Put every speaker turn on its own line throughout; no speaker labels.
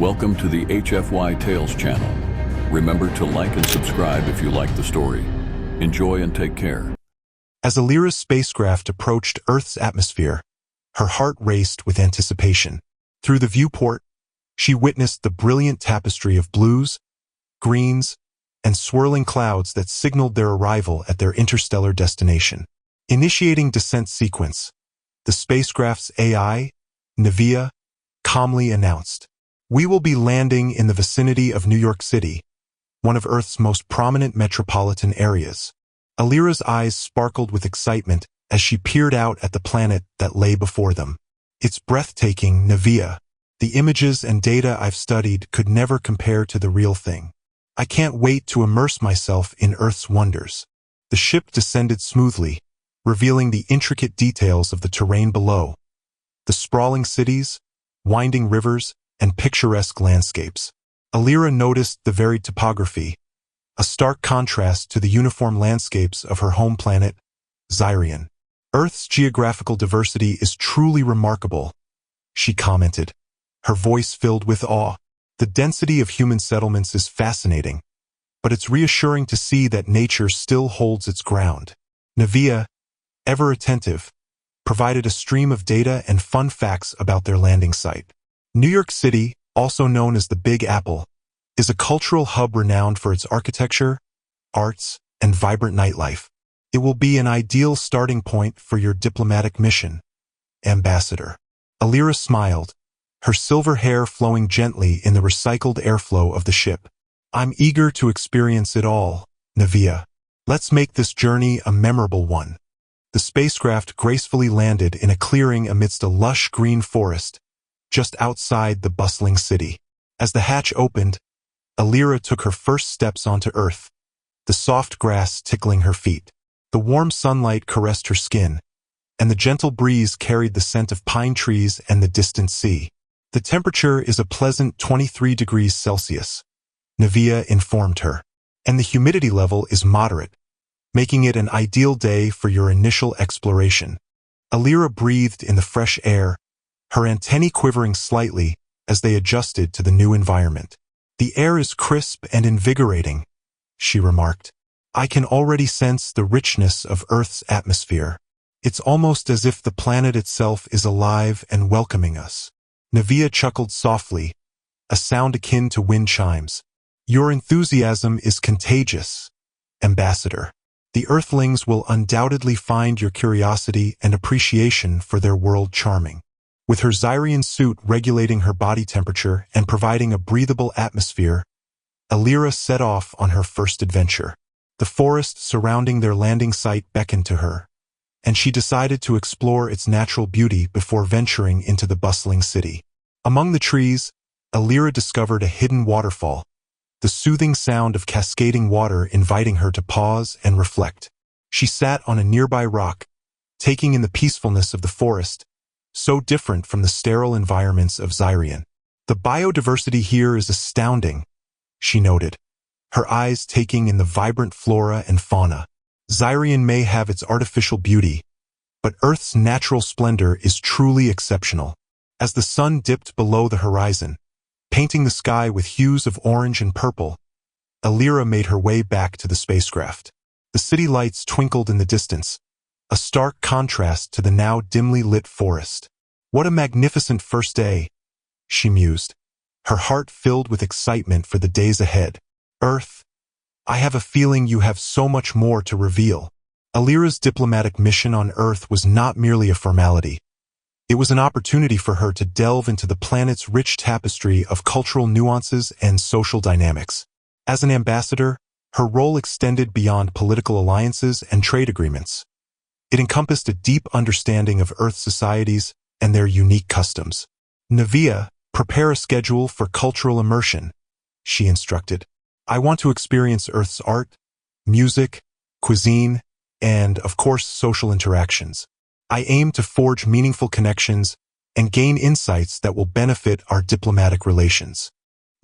Welcome to the HFY Tales channel. Remember to like and subscribe if you like the story. Enjoy and take care.
As Alira's spacecraft approached Earth's atmosphere, her heart raced with anticipation. Through the viewport, she witnessed the brilliant tapestry of blues, greens, and swirling clouds that signaled their arrival at their interstellar destination. Initiating descent sequence, the spacecraft's AI, Nevia, calmly announced, "We will be landing in the vicinity of New York City, one of Earth's most prominent metropolitan areas." Alira's eyes sparkled with excitement as she peered out at the planet that lay before them. "It's breathtaking, Nevia. The images and data I've studied could never compare to the real thing. I can't wait to immerse myself in Earth's wonders." The ship descended smoothly, revealing the intricate details of the terrain below. The sprawling cities, winding rivers, and picturesque landscapes. Alira noticed the varied topography, a stark contrast to the uniform landscapes of her home planet, Xyrian. "Earth's geographical diversity is truly remarkable," she commented, her voice filled with awe. "The density of human settlements is fascinating, but it's reassuring to see that nature still holds its ground." Nevia, ever attentive, provided a stream of data and fun facts about their landing site. New York City, also known as the Big Apple, is a cultural hub renowned for its architecture, arts, and vibrant nightlife. It will be an ideal starting point for your diplomatic mission, Ambassador. Alira smiled, her silver hair flowing gently in the recycled airflow of the ship. "I'm eager to experience it all, Nevia. Let's make this journey a memorable one." The spacecraft gracefully landed in a clearing amidst a lush green forest, just outside the bustling city. As the hatch opened, Alira took her first steps onto Earth, the soft grass tickling her feet. The warm sunlight caressed her skin, and the gentle breeze carried the scent of pine trees and the distant sea. "The temperature is a pleasant 23 degrees Celsius, Nevia informed her, "and the humidity level is moderate, making it an ideal day for your initial exploration." Alira breathed in the fresh air, her antennae quivering slightly as they adjusted to the new environment. "The air is crisp and invigorating," she remarked. "I can already sense the richness of Earth's atmosphere. It's almost as if the planet itself is alive and welcoming us." Nevia chuckled softly, a sound akin to wind chimes. "Your enthusiasm is contagious, Ambassador. The Earthlings will undoubtedly find your curiosity and appreciation for their world charming." With her Xyrian suit regulating her body temperature and providing a breathable atmosphere, Alira set off on her first adventure. The forest surrounding their landing site beckoned to her, and she decided to explore its natural beauty before venturing into the bustling city. Among the trees, Alira discovered a hidden waterfall, the soothing sound of cascading water inviting her to pause and reflect. She sat on a nearby rock, taking in the peacefulness of the forest, so different from the sterile environments of Xyrian. "The biodiversity here is astounding," she noted, her eyes taking in the vibrant flora and fauna. "Xyrian may have its artificial beauty, but Earth's natural splendor is truly exceptional." As the sun dipped below the horizon, painting the sky with hues of orange and purple, Alira made her way back to the spacecraft. The city lights twinkled in the distance, a stark contrast to the now dimly lit forest. "What a magnificent first day," she mused, her heart filled with excitement for the days ahead. "Earth, I have a feeling you have so much more to reveal." Alira's diplomatic mission on Earth was not merely a formality. It was an opportunity for her to delve into the planet's rich tapestry of cultural nuances and social dynamics. As an ambassador, her role extended beyond political alliances and trade agreements. It encompassed a deep understanding of Earth societies and their unique customs. "Nevia, prepare a schedule for cultural immersion," she instructed. "I want to experience Earth's art, music, cuisine, and, of course, social interactions. I aim to forge meaningful connections and gain insights that will benefit our diplomatic relations."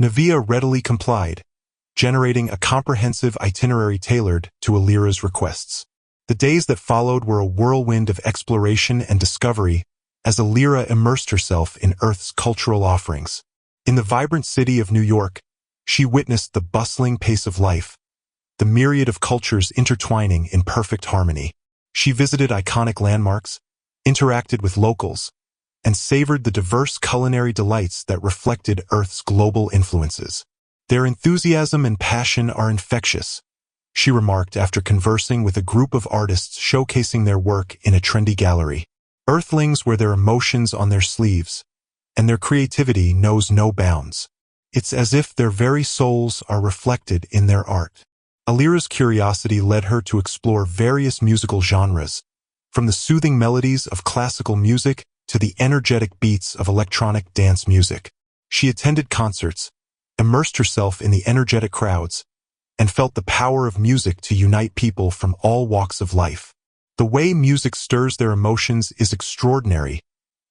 Nevia readily complied, generating a comprehensive itinerary tailored to Alira's requests. The days that followed were a whirlwind of exploration and discovery as Alira immersed herself in Earth's cultural offerings. In the vibrant city of New York, she witnessed the bustling pace of life, the myriad of cultures intertwining in perfect harmony. She visited iconic landmarks, interacted with locals, and savored the diverse culinary delights that reflected Earth's global influences. Their enthusiasm and passion are infectious, she remarked after conversing with a group of artists showcasing their work in a trendy gallery. Earthlings wear their emotions on their sleeves, and their creativity knows no bounds. It's as if their very souls are reflected in their art. Alira's curiosity led her to explore various musical genres, from the soothing melodies of classical music to the energetic beats of electronic dance music. She attended concerts, immersed herself in the energetic crowds, and felt the power of music to unite people from all walks of life. The way music stirs their emotions is extraordinary,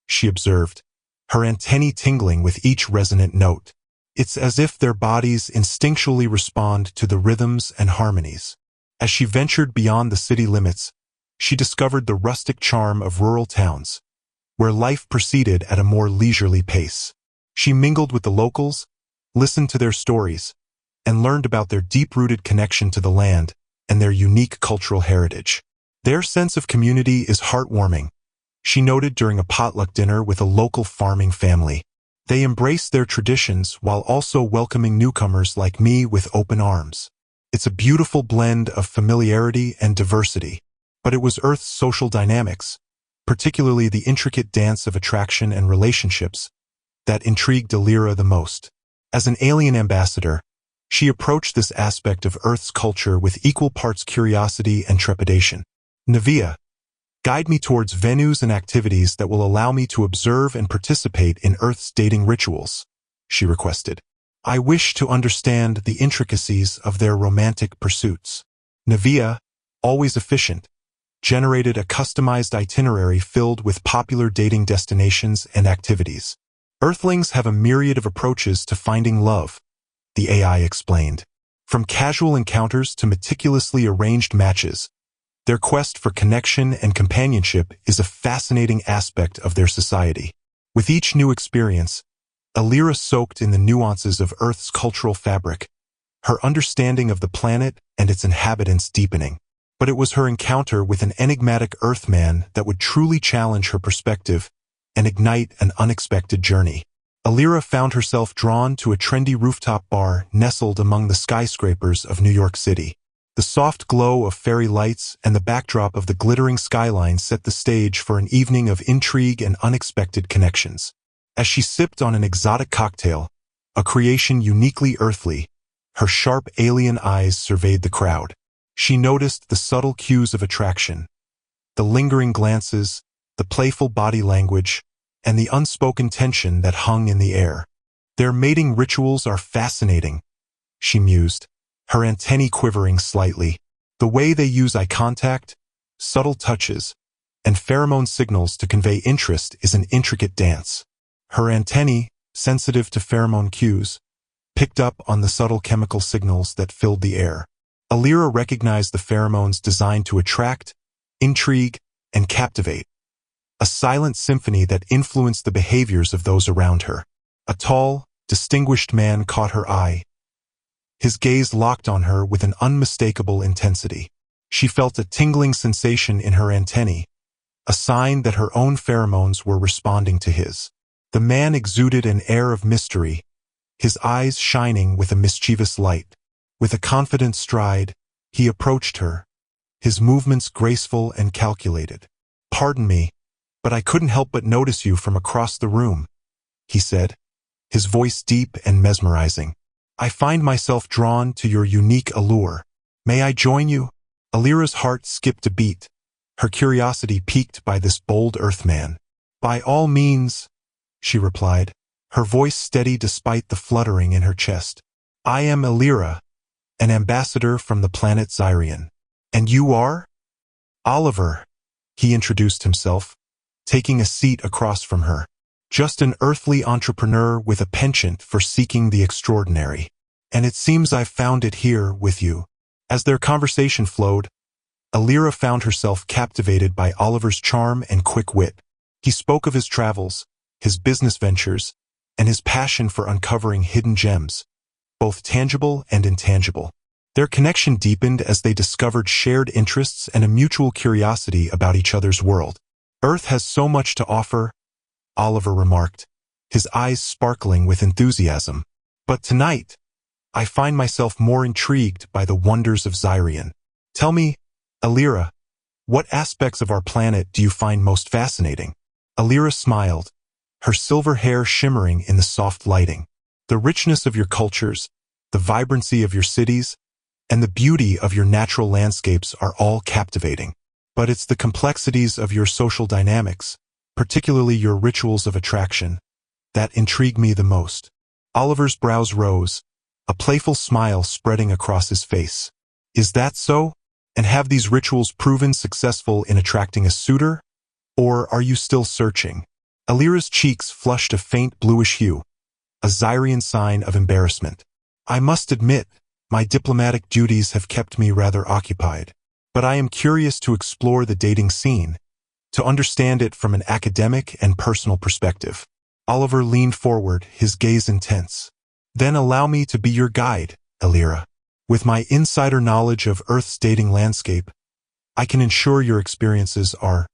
she observed, her antennae tingling with each resonant note. It's as if their bodies instinctually respond to the rhythms and harmonies. As she ventured beyond the city limits, she discovered the rustic charm of rural towns, where life proceeded at a more leisurely pace. She mingled with the locals, listened to their stories, and learned about their deep-rooted connection to the land and their unique cultural heritage. Their sense of community is heartwarming, she noted during a potluck dinner with a local farming family. They embrace their traditions while also welcoming newcomers like me with open arms. It's a beautiful blend of familiarity and diversity. But it was Earth's social dynamics, particularly the intricate dance of attraction and relationships, that intrigued Alira the most. As an alien ambassador, she approached this aspect of Earth's culture with equal parts curiosity and trepidation. Navia, guide me towards venues and activities that will allow me to observe and participate in Earth's dating rituals, she requested. I wish to understand the intricacies of their romantic pursuits. Navia, always efficient, generated a customized itinerary filled with popular dating destinations and activities. Earthlings have a myriad of approaches to finding love, the AI explained. From casual encounters to meticulously arranged matches, their quest for connection and companionship is a fascinating aspect of their society. With each new experience, Alira soaked in the nuances of Earth's cultural fabric, her understanding of the planet and its inhabitants deepening. But it was her encounter with an enigmatic Earthman that would truly challenge her perspective and ignite an unexpected journey. Alira found herself drawn to a trendy rooftop bar nestled among the skyscrapers of New York City. The soft glow of fairy lights and the backdrop of the glittering skyline set the stage for an evening of intrigue and unexpected connections. As she sipped on an exotic cocktail, a creation uniquely earthly, her sharp alien eyes surveyed the crowd. She noticed the subtle cues of attraction, the lingering glances, the playful body language, and the unspoken tension that hung in the air. Their mating rituals are fascinating, she mused, her antennae quivering slightly. The way they use eye contact, subtle touches, and pheromone signals to convey interest is an intricate dance. Her antennae, sensitive to pheromone cues, picked up on the subtle chemical signals that filled the air. Alira recognized the pheromones designed to attract, intrigue, and captivate, a silent symphony that influenced the behaviors of those around her. A tall, distinguished man caught her eye. His gaze locked on her with an unmistakable intensity. She felt a tingling sensation in her antennae, a sign that her own pheromones were responding to his. The man exuded an air of mystery, his eyes shining with a mischievous light. With a confident stride, he approached her, his movements graceful and calculated. "Pardon me, but I couldn't help but notice you from across the room," he said, his voice deep and mesmerizing. "I find myself drawn to your unique allure. May I join you?" Alira's heart skipped a beat, her curiosity piqued by this bold Earthman. "By all means," she replied, her voice steady despite the fluttering in her chest. "I am Alira, an ambassador from the planet Xyrian. And you are?" "Oliver," he introduced himself, taking a seat across from her. "Just an earthly entrepreneur with a penchant for seeking the extraordinary. And it seems I've found it here with you." As their conversation flowed, Alira found herself captivated by Oliver's charm and quick wit. He spoke of his travels, his business ventures, and his passion for uncovering hidden gems, both tangible and intangible. Their connection deepened as they discovered shared interests and a mutual curiosity about each other's world. Earth has so much to offer, Oliver remarked, his eyes sparkling with enthusiasm. But tonight, I find myself more intrigued by the wonders of Xyrian. Tell me, Alira, what aspects of our planet do you find most fascinating? Alira smiled, her silver hair shimmering in the soft lighting. The richness of your cultures, the vibrancy of your cities, and the beauty of your natural landscapes are all captivating. But it's the complexities of your social dynamics, particularly your rituals of attraction, that intrigue me the most. Oliver's brows rose, a playful smile spreading across his face. Is that so? And have these rituals proven successful in attracting a suitor? Or are you still searching? Alira's cheeks flushed a faint bluish hue, a Xyrian sign of embarrassment. I must admit, my diplomatic duties have kept me rather occupied, but I am curious to explore the dating scene, to understand it from an academic and personal perspective. Oliver leaned forward, his gaze intense. Then allow me to be your guide, Alira. With my insider knowledge of Earth's dating landscape, I can ensure your experiences are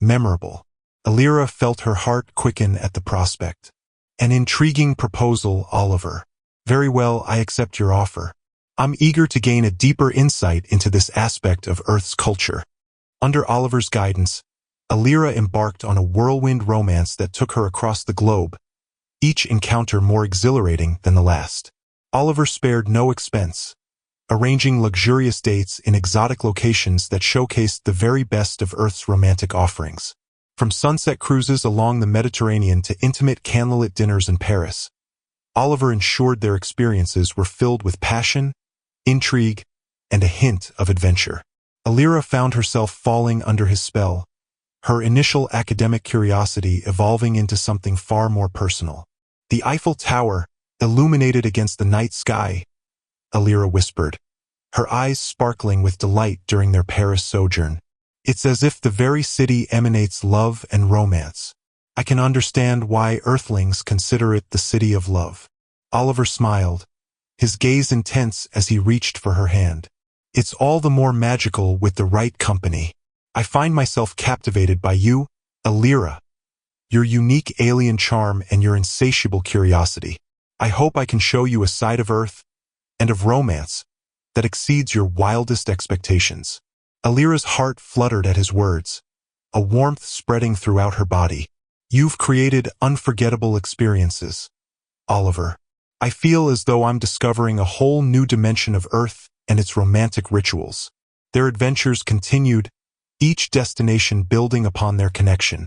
memorable. Alira felt her heart quicken at the prospect. An intriguing proposal, Oliver. Very well, I accept your offer. I'm eager to gain a deeper insight into this aspect of Earth's culture. Under Oliver's guidance, Alira embarked on a whirlwind romance that took her across the globe, each encounter more exhilarating than the last. Oliver spared no expense, arranging luxurious dates in exotic locations that showcased the very best of Earth's romantic offerings. From sunset cruises along the Mediterranean to intimate candlelit dinners in Paris, Oliver ensured their experiences were filled with passion, intrigue, and a hint of adventure. Alira found herself falling under his spell, her initial academic curiosity evolving into something far more personal. The Eiffel Tower, illuminated against the night sky, Alira whispered, her eyes sparkling with delight during their Paris sojourn. It's as if the very city emanates love and romance. I can understand why Earthlings consider it the city of love. Oliver smiled, his gaze intense as he reached for her hand. It's all the more magical with the right company. I find myself captivated by you, Alira, your unique alien charm and your insatiable curiosity. I hope I can show you a side of Earth and of romance that exceeds your wildest expectations. Alira's heart fluttered at his words, a warmth spreading throughout her body. You've created unforgettable experiences, Oliver. I feel as though I'm discovering a whole new dimension of Earth and its romantic rituals. Their adventures continued, each destination building upon their connection,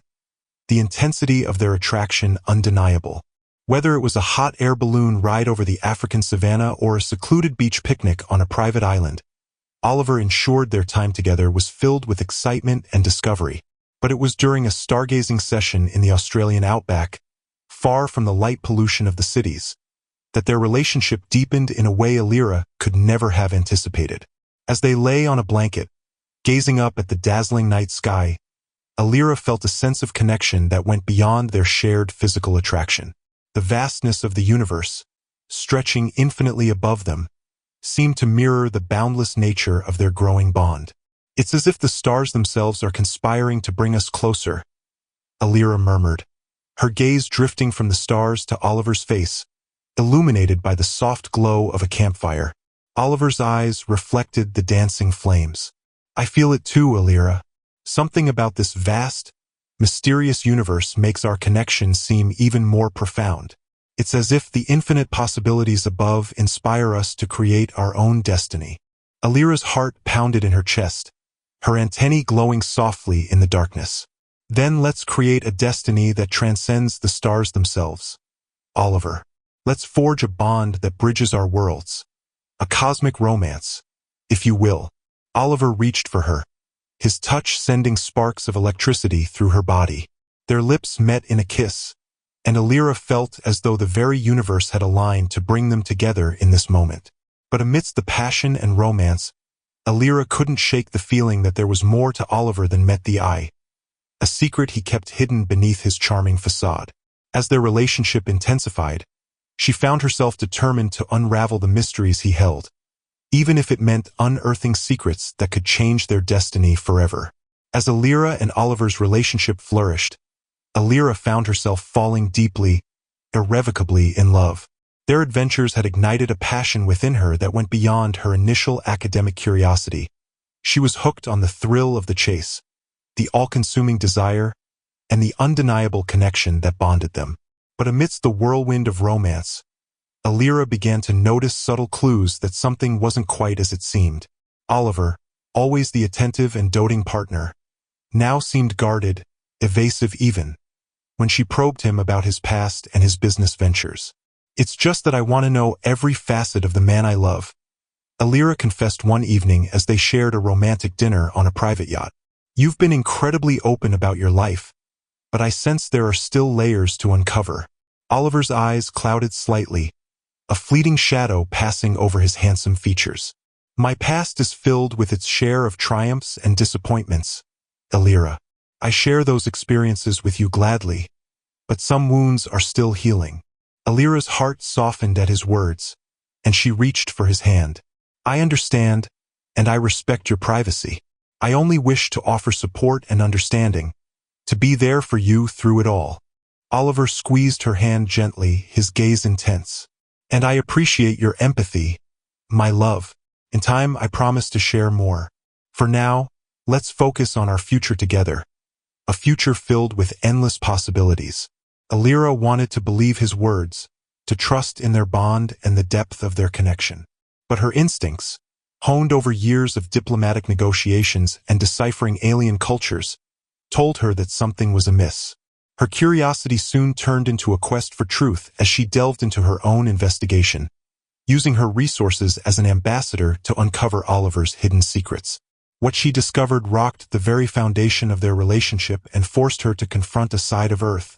the intensity of their attraction undeniable. Whether it was a hot air balloon ride over the African savanna or a secluded beach picnic on a private island, Oliver ensured their time together was filled with excitement and discovery. But it was during a stargazing session in the Australian outback, far from the light pollution of the cities, that their relationship deepened in a way Alira could never have anticipated. As they lay on a blanket, gazing up at the dazzling night sky, Alira felt a sense of connection that went beyond their shared physical attraction. The vastness of the universe, stretching infinitely above them, seemed to mirror the boundless nature of their growing bond. It's as if the stars themselves are conspiring to bring us closer, Alira murmured, her gaze drifting from the stars to Oliver's face, illuminated by the soft glow of a campfire. Oliver's eyes reflected the dancing flames. I feel it too, Alira. Something about this vast, mysterious universe makes our connection seem even more profound. It's as if the infinite possibilities above inspire us to create our own destiny. Alira's heart pounded in her chest, her antennae glowing softly in the darkness. Then let's create a destiny that transcends the stars themselves. Oliver, let's forge a bond that bridges our worlds. A cosmic romance, if you will. Oliver reached for her, his touch sending sparks of electricity through her body. Their lips met in a kiss, and Alira felt as though the very universe had aligned to bring them together in this moment. But amidst the passion and romance, Alira couldn't shake the feeling that there was more to Oliver than met the eye, a secret he kept hidden beneath his charming facade. As their relationship intensified, she found herself determined to unravel the mysteries he held, even if it meant unearthing secrets that could change their destiny forever. As Alira and Oliver's relationship flourished, Alira found herself falling deeply, irrevocably in love. Their adventures had ignited a passion within her that went beyond her initial academic curiosity. She was hooked on the thrill of the chase, the all-consuming desire, and the undeniable connection that bonded them. But amidst the whirlwind of romance, Alira began to notice subtle clues that something wasn't quite as it seemed. Oliver, always the attentive and doting partner, now seemed guarded, evasive even, when she probed him about his past and his business ventures. "It's just that I want to know every facet of the man I love," Alira confessed one evening as they shared a romantic dinner on a private yacht. "You've been incredibly open about your life, but I sense there are still layers to uncover." Oliver's eyes clouded slightly, a fleeting shadow passing over his handsome features. "My past is filled with its share of triumphs and disappointments, Alira. I share those experiences with you gladly, but some wounds are still healing." Alira's heart softened at his words, and she reached for his hand. "I understand, and I respect your privacy. I only wish to offer support and understanding, to be there for you through it all." Oliver squeezed her hand gently, his gaze intense. "And I appreciate your empathy, my love. In time, I promise to share more. For now, let's focus on our future together, a future filled with endless possibilities." Alira wanted to believe his words, to trust in their bond and the depth of their connection. But her instincts, honed over years of diplomatic negotiations and deciphering alien cultures, told her that something was amiss. Her curiosity soon turned into a quest for truth as she delved into her own investigation, using her resources as an ambassador to uncover Oliver's hidden secrets. What she discovered rocked the very foundation of their relationship and forced her to confront a side of Earth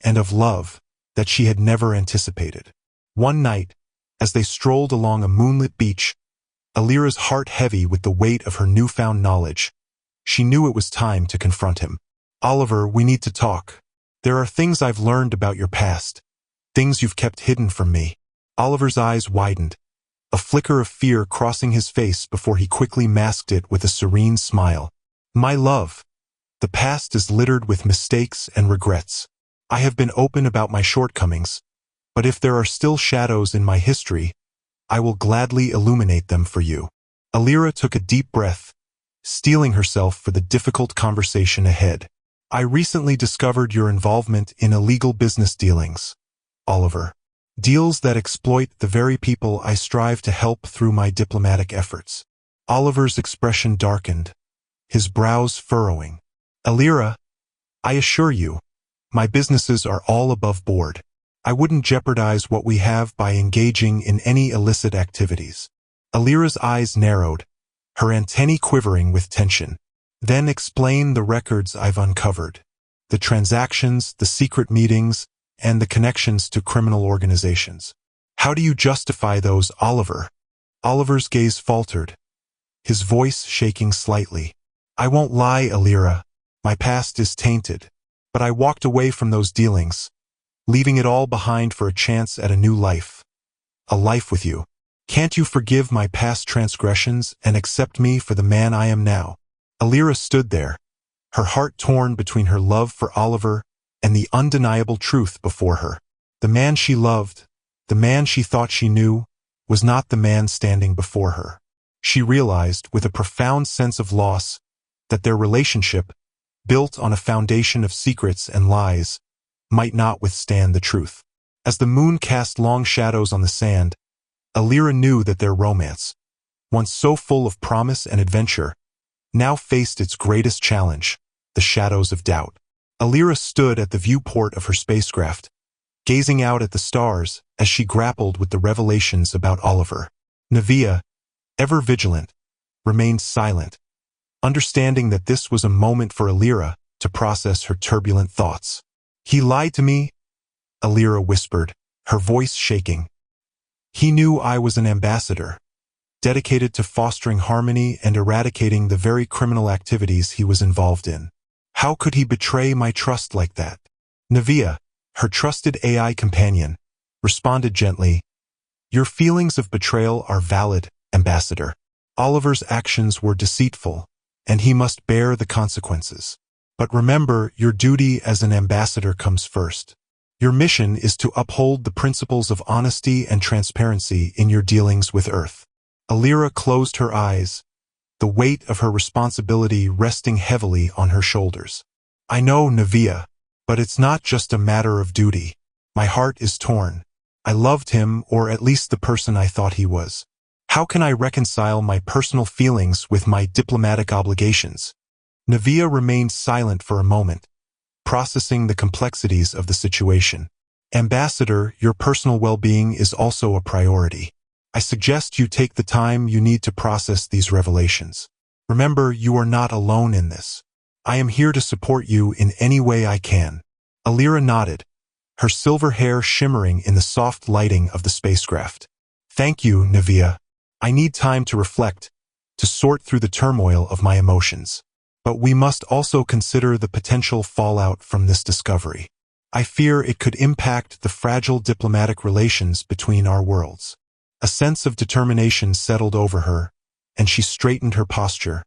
and of love that she had never anticipated. One night, as they strolled along a moonlit beach, Alira's heart heavy with the weight of her newfound knowledge, she knew it was time to confront him. "Oliver, we need to talk. There are things I've learned about your past, things you've kept hidden from me." Oliver's eyes widened, a flicker of fear crossing his face before he quickly masked it with a serene smile. "My love, the past is littered with mistakes and regrets. I have been open about my shortcomings, but if there are still shadows in my history, I will gladly illuminate them for you." Alira took a deep breath, steeling herself for the difficult conversation ahead. "I recently discovered your involvement in illegal business dealings, Oliver. Deals that exploit the very people I strive to help through my diplomatic efforts." Oliver's expression darkened, his brows furrowing. "Alira, I assure you, my businesses are all above board. I wouldn't jeopardize what we have by engaging in any illicit activities." Alira's eyes narrowed, her antennae quivering with tension. "Then explain the records I've uncovered, the transactions, the secret meetings, and the connections to criminal organizations. How do you justify those, Oliver?" Oliver's gaze faltered, his voice shaking slightly. "I won't lie, Alira. My past is tainted, but I walked away from those dealings, leaving it all behind for a chance at a new life. A life with you. Can't you forgive my past transgressions and accept me for the man I am now?" Alira stood there, her heart torn between her love for Oliver and the undeniable truth before her. The man she loved, the man she thought she knew, was not the man standing before her. She realized, with a profound sense of loss, that their relationship, built on a foundation of secrets and lies, might not withstand the truth. As the moon cast long shadows on the sand, Alira knew that their romance, once so full of promise and adventure, now faced its greatest challenge, the shadows of doubt. Alira stood at the viewport of her spacecraft, gazing out at the stars as she grappled with the revelations about Oliver. Navia, ever vigilant, remained silent, understanding that this was a moment for Alira to process her turbulent thoughts. "He lied to me," Alira whispered, her voice shaking. "He knew I was an ambassador, dedicated to fostering harmony and eradicating the very criminal activities he was involved in. How could he betray my trust like that?" "Navia, Her trusted AI companion responded gently, "Your feelings of betrayal are valid, Ambassador. Oliver's actions were deceitful, and he must bear the consequences. But remember, your duty as an ambassador comes first. Your mission is to uphold the principles of honesty and transparency in your dealings with Earth." Alira closed her eyes, the weight of her responsibility resting heavily on her shoulders. "I know, Navia, but it's not just a matter of duty. My heart is torn. I loved him, or at least the person I thought he was. How can I reconcile my personal feelings with my diplomatic obligations?" Navia remained silent for a moment, processing the complexities of the situation. "Ambassador, your personal well-being is also a priority. I suggest you take the time you need to process these revelations. Remember, you are not alone in this. I am here to support you in any way I can." Alira nodded, her silver hair shimmering in the soft lighting of the spacecraft. "Thank you, Navia. I need time to reflect, to sort through the turmoil of my emotions. But we must also consider the potential fallout from this discovery. I fear it could impact the fragile diplomatic relations between our worlds." A sense of determination settled over her, and she straightened her posture,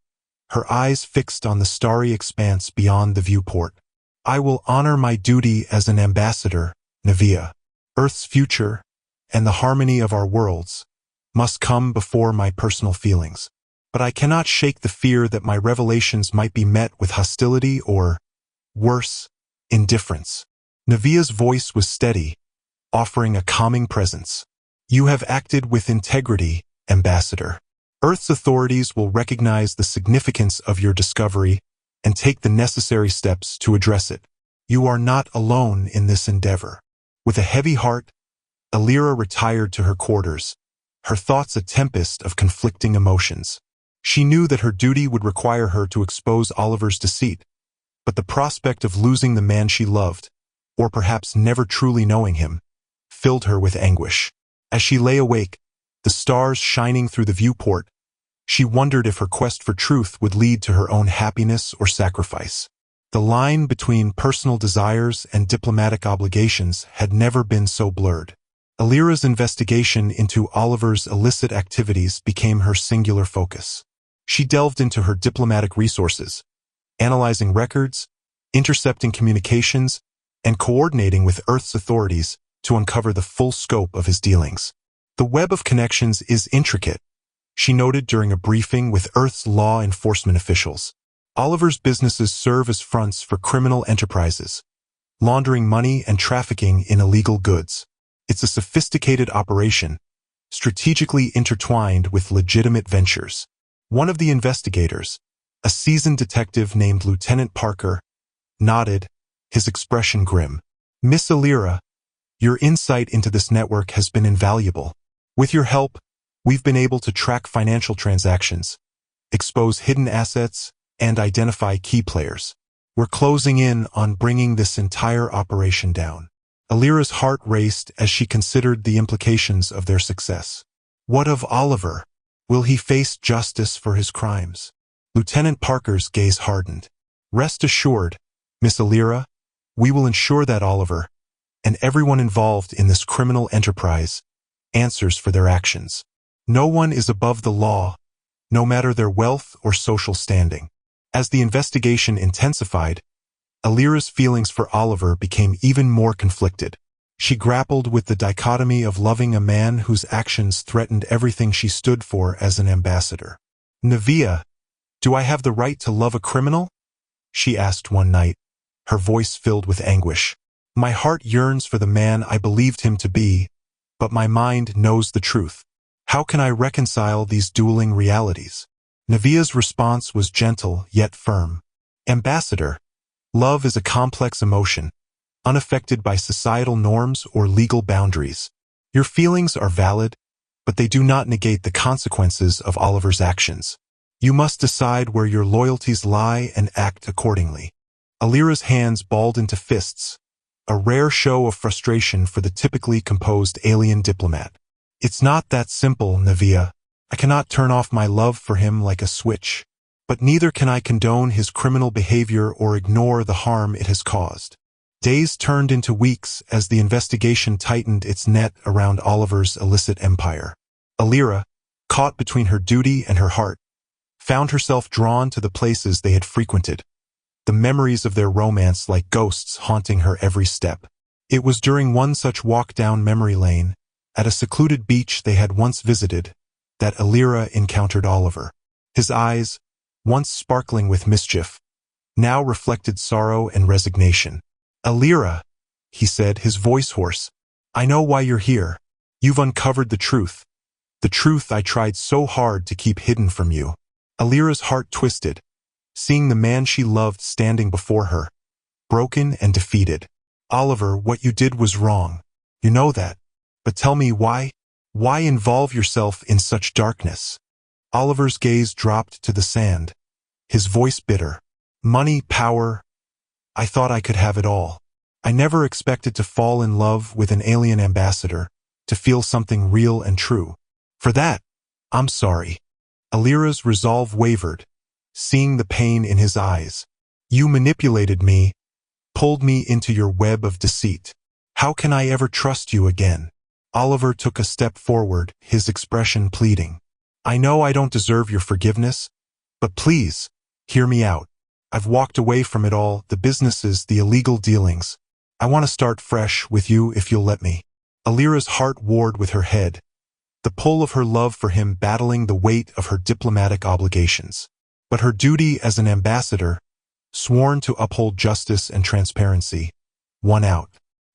her eyes fixed on the starry expanse beyond the viewport. "I will honor my duty as an ambassador, Navia. Earth's future, and the harmony of our worlds, must come before my personal feelings. But I cannot shake the fear that my revelations might be met with hostility or, worse, indifference." Navia's voice was steady, offering a calming presence. "You have acted with integrity, Ambassador. Earth's authorities will recognize the significance of your discovery and take the necessary steps to address it. You are not alone in this endeavor." With a heavy heart, Alira retired to her quarters, her thoughts a tempest of conflicting emotions. She knew that her duty would require her to expose Oliver's deceit, but the prospect of losing the man she loved, or perhaps never truly knowing him, filled her with anguish. As she lay awake, the stars shining through the viewport, she wondered if her quest for truth would lead to her own happiness or sacrifice. The line between personal desires and diplomatic obligations had never been so blurred. Alira's investigation into Oliver's illicit activities became her singular focus. She delved into her diplomatic resources, analyzing records, intercepting communications, and coordinating with Earth's authorities to uncover the full scope of his dealings. "The web of connections is intricate," she noted during a briefing with Earth's law enforcement officials. "Oliver's businesses serve as fronts for criminal enterprises, laundering money and trafficking in illegal goods. It's a sophisticated operation, strategically intertwined with legitimate ventures." One of the investigators, a seasoned detective named Lieutenant Parker, nodded, his expression grim. "Miss Alira, your insight into this network has been invaluable. With your help, we've been able to track financial transactions, expose hidden assets, and identify key players. We're closing in on bringing this entire operation down." Alira's heart raced as she considered the implications of their success. What of Oliver? Will he face justice for his crimes? Lieutenant Parker's gaze hardened. "Rest assured, Miss Alira, we will ensure that Oliver, and everyone involved in this criminal enterprise, answers for their actions. No one is above the law, no matter their wealth or social standing." As the investigation intensified, Alira's feelings for Oliver became even more conflicted. She grappled with the dichotomy of loving a man whose actions threatened everything she stood for as an ambassador. "Navia, do I have the right to love a criminal?" she asked one night, her voice filled with anguish. "My heart yearns for the man I believed him to be, but my mind knows the truth. How can I reconcile these dueling realities?" Navia's response was gentle yet firm. "Ambassador, love is a complex emotion, unaffected by societal norms or legal boundaries. Your feelings are valid, but they do not negate the consequences of Oliver's actions. You must decide where your loyalties lie and act accordingly." Alira's hands balled into fists, a rare show of frustration for the typically composed alien diplomat. "It's not that simple, Navia. I cannot turn off my love for him like a switch, but neither can I condone his criminal behavior or ignore the harm it has caused. Days turned into weeks as the investigation tightened its net around Oliver's illicit empire. Alira, caught between her duty and her heart, found herself drawn to the places they had frequented, the memories of their romance like ghosts haunting her every step. It was during one such walk down memory lane, at a secluded beach they had once visited, that Alira encountered Oliver. His eyes, once sparkling with mischief, now reflected sorrow and resignation. "Alira," he said, his voice hoarse, "I know why you're here. You've uncovered the truth I tried so hard to keep hidden from you." Alira's heart twisted, seeing the man she loved standing before her, broken and defeated. "Oliver, what you did was wrong. You know that. But tell me why? Why involve yourself in such darkness?" Oliver's gaze dropped to the sand, his voice bitter. "Money, power. I thought I could have it all. I never expected to fall in love with an alien ambassador, to feel something real and true. For that, I'm sorry." Alira's resolve wavered, seeing the pain in his eyes. "You manipulated me, pulled me into your web of deceit. How can I ever trust you again?" Oliver took a step forward, his expression pleading. "I know I don't deserve your forgiveness, but please, hear me out. I've walked away from it all, the businesses, the illegal dealings. I want to start fresh with you if you'll let me." Alira's heart warred with her head, the pull of her love for him battling the weight of her diplomatic obligations. But her duty as an ambassador, sworn to uphold justice and transparency, won out.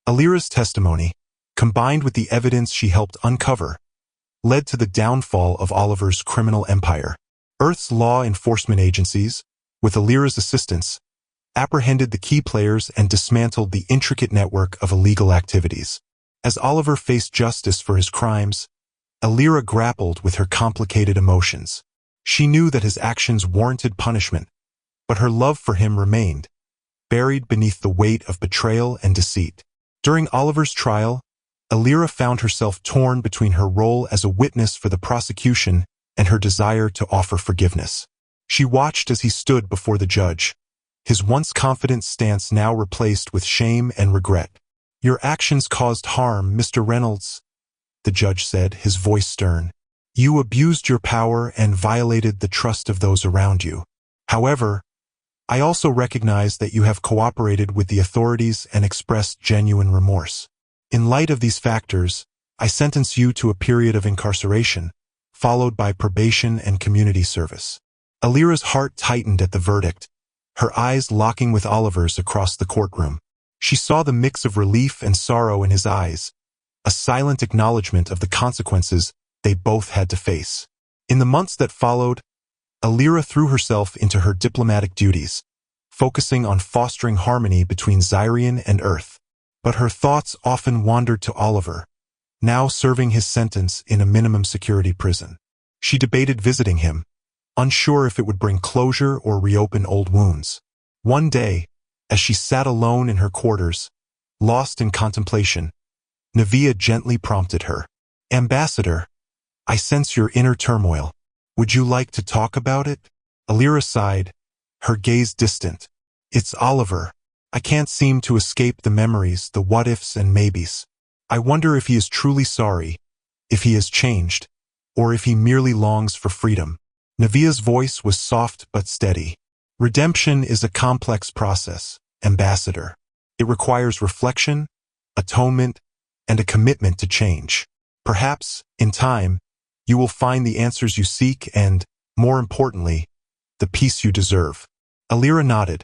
Alira's testimony, combined with the evidence she helped uncover, led to the downfall of Oliver's criminal empire. Earth's law enforcement agencies, with Alira's assistance, apprehended the key players and dismantled the intricate network of illegal activities. As Oliver faced justice for his crimes, Alira grappled with her complicated emotions. She knew that his actions warranted punishment, but her love for him remained, buried beneath the weight of betrayal and deceit. During Oliver's trial, Alira found herself torn between her role as a witness for the prosecution and her desire to offer forgiveness. She watched as he stood before the judge, his once confident stance now replaced with shame and regret. "Your actions caused harm, Mr. Reynolds," the judge said, his voice stern. "You abused your power and violated the trust of those around you. However, I also recognize that you have cooperated with the authorities and expressed genuine remorse. In light of these factors, I sentence you to a period of incarceration, followed by probation and community service." Alira's heart tightened at the verdict, her eyes locking with Oliver's across the courtroom. She saw the mix of relief and sorrow in his eyes, a silent acknowledgement of the consequences they both had to face. In the months that followed, Alira threw herself into her diplomatic duties, focusing on fostering harmony between Xyrian and Earth. But her thoughts often wandered to Oliver, now serving his sentence in a minimum security prison. She debated visiting him, unsure if it would bring closure or reopen old wounds. One day, as she sat alone in her quarters, lost in contemplation, Navia gently prompted her. "Ambassador, I sense your inner turmoil. Would you like to talk about it?" Alira sighed, her gaze distant. "It's Oliver. I can't seem to escape the memories, the what-ifs and maybes. I wonder if he is truly sorry, if he has changed, or if he merely longs for freedom." Navia's voice was soft but steady. "Redemption is a complex process, Ambassador. It requires reflection, atonement, and a commitment to change. Perhaps, in time, you will find the answers you seek and, more importantly, the peace you deserve." Alira nodded,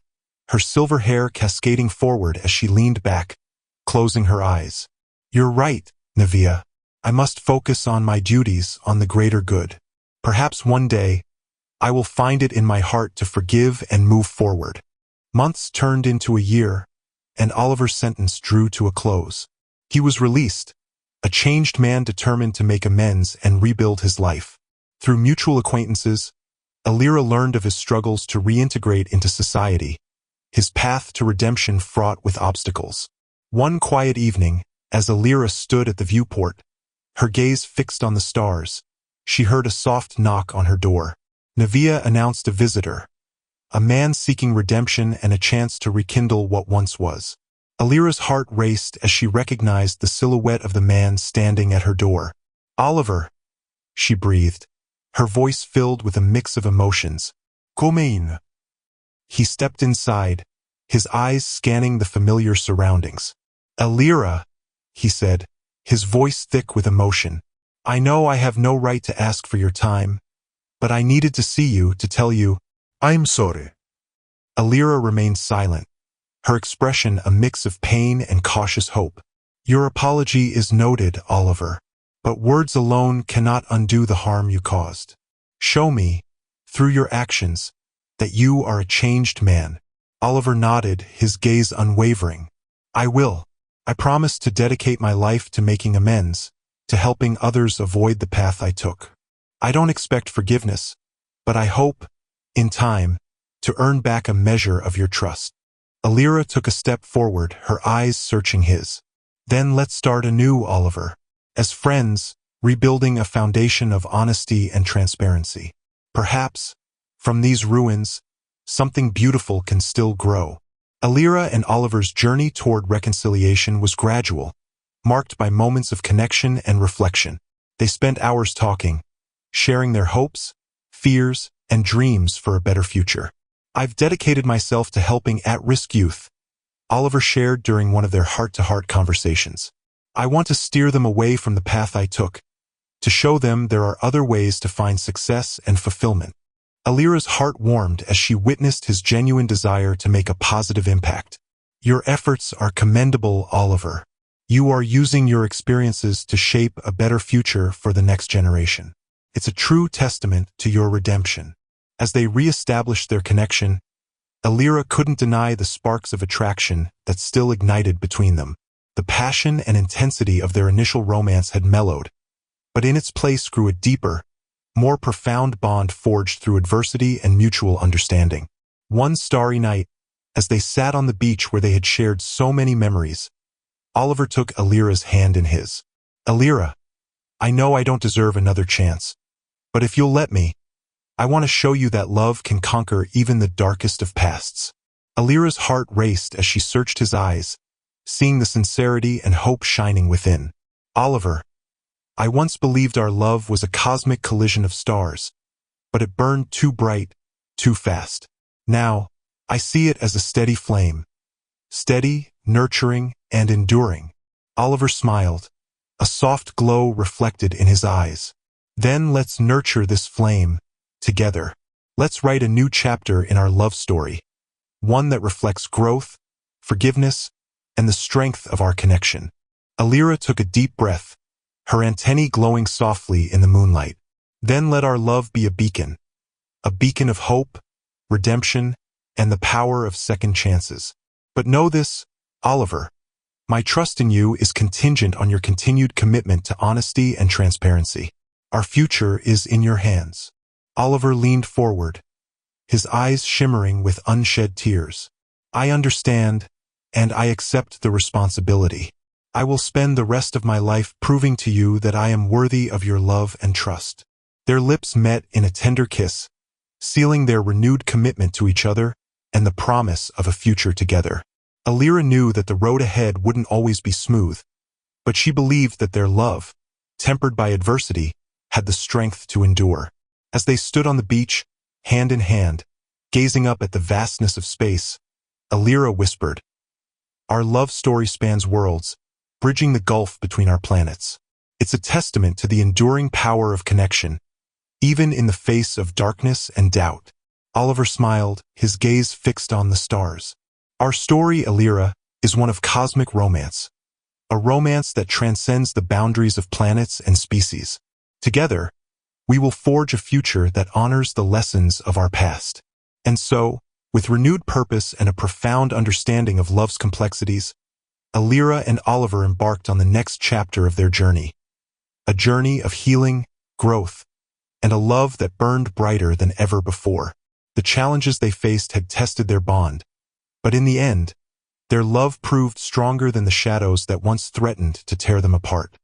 her silver hair cascading forward as she leaned back, closing her eyes. "You're right, Navia. I must focus on my duties, on the greater good. Perhaps one day, I will find it in my heart to forgive and move forward." Months turned into a year, and Oliver's sentence drew to a close. He was released, a changed man determined to make amends and rebuild his life. Through mutual acquaintances, Alira learned of his struggles to reintegrate into society, his path to redemption fraught with obstacles. One quiet evening, as Alira stood at the viewport, her gaze fixed on the stars, she heard a soft knock on her door. Navia announced a visitor, a man seeking redemption and a chance to rekindle what once was. Alira's heart raced as she recognized the silhouette of the man standing at her door. "Oliver," she breathed, her voice filled with a mix of emotions. "Come in." He stepped inside, his eyes scanning the familiar surroundings. "Alira," he said, his voice thick with emotion. "I know I have no right to ask for your time, but I needed to see you to tell you, I'm sorry." Alira remained silent, her expression a mix of pain and cautious hope. "Your apology is noted, Oliver, but words alone cannot undo the harm you caused. Show me, through your actions, that you are a changed man." Oliver nodded, his gaze unwavering. "I will. I promise to dedicate my life to making amends, to helping others avoid the path I took. I don't expect forgiveness, but I hope, in time, to earn back a measure of your trust." Alira took a step forward, her eyes searching his. "Then let's start anew, Oliver. As friends, rebuilding a foundation of honesty and transparency. Perhaps, from these ruins, something beautiful can still grow." Alira and Oliver's journey toward reconciliation was gradual, marked by moments of connection and reflection. They spent hours talking, sharing their hopes, fears, and dreams for a better future. "I've dedicated myself to helping at-risk youth," Oliver shared during one of their heart-to-heart conversations. "I want to steer them away from the path I took, to show them there are other ways to find success and fulfillment." Alira's heart warmed as she witnessed his genuine desire to make a positive impact. "Your efforts are commendable, Oliver. You are using your experiences to shape a better future for the next generation. It's a true testament to your redemption." As they re-established their connection, Alira couldn't deny the sparks of attraction that still ignited between them. The passion and intensity of their initial romance had mellowed, but in its place grew a deeper, more profound bond forged through adversity and mutual understanding. One starry night, as they sat on the beach where they had shared so many memories, Oliver took Alira's hand in his. "Alira, I know I don't deserve another chance, but if you'll let me, I want to show you that love can conquer even the darkest of pasts." Alira's heart raced as she searched his eyes, seeing the sincerity and hope shining within. "Oliver, I once believed our love was a cosmic collision of stars, but it burned too bright, too fast. Now, I see it as a steady flame. Steady, nurturing, and enduring." Oliver smiled, a soft glow reflected in his eyes. "Then let's nurture this flame, together. Let's write a new chapter in our love story, one that reflects growth, forgiveness, and the strength of our connection." Alira took a deep breath, her antennae glowing softly in the moonlight. "Then let our love be a beacon of hope, redemption, and the power of second chances. But know this, Oliver, my trust in you is contingent on your continued commitment to honesty and transparency. Our future is in your hands." Oliver leaned forward, his eyes shimmering with unshed tears. "I understand, and I accept the responsibility. I will spend the rest of my life proving to you that I am worthy of your love and trust." Their lips met in a tender kiss, sealing their renewed commitment to each other and the promise of a future together. Alira knew that the road ahead wouldn't always be smooth, but she believed that their love, tempered by adversity, had the strength to endure. As they stood on the beach, hand in hand, gazing up at the vastness of space, Alira whispered, "Our love story spans worlds, bridging the gulf between our planets. It's a testament to the enduring power of connection, even in the face of darkness and doubt." Oliver smiled, his gaze fixed on the stars. "Our story, Alira, is one of cosmic romance, a romance that transcends the boundaries of planets and species. Together, we will forge a future that honors the lessons of our past." And so, with renewed purpose and a profound understanding of love's complexities, Alira and Oliver embarked on the next chapter of their journey. A journey of healing, growth, and a love that burned brighter than ever before. The challenges they faced had tested their bond, but in the end, their love proved stronger than the shadows that once threatened to tear them apart.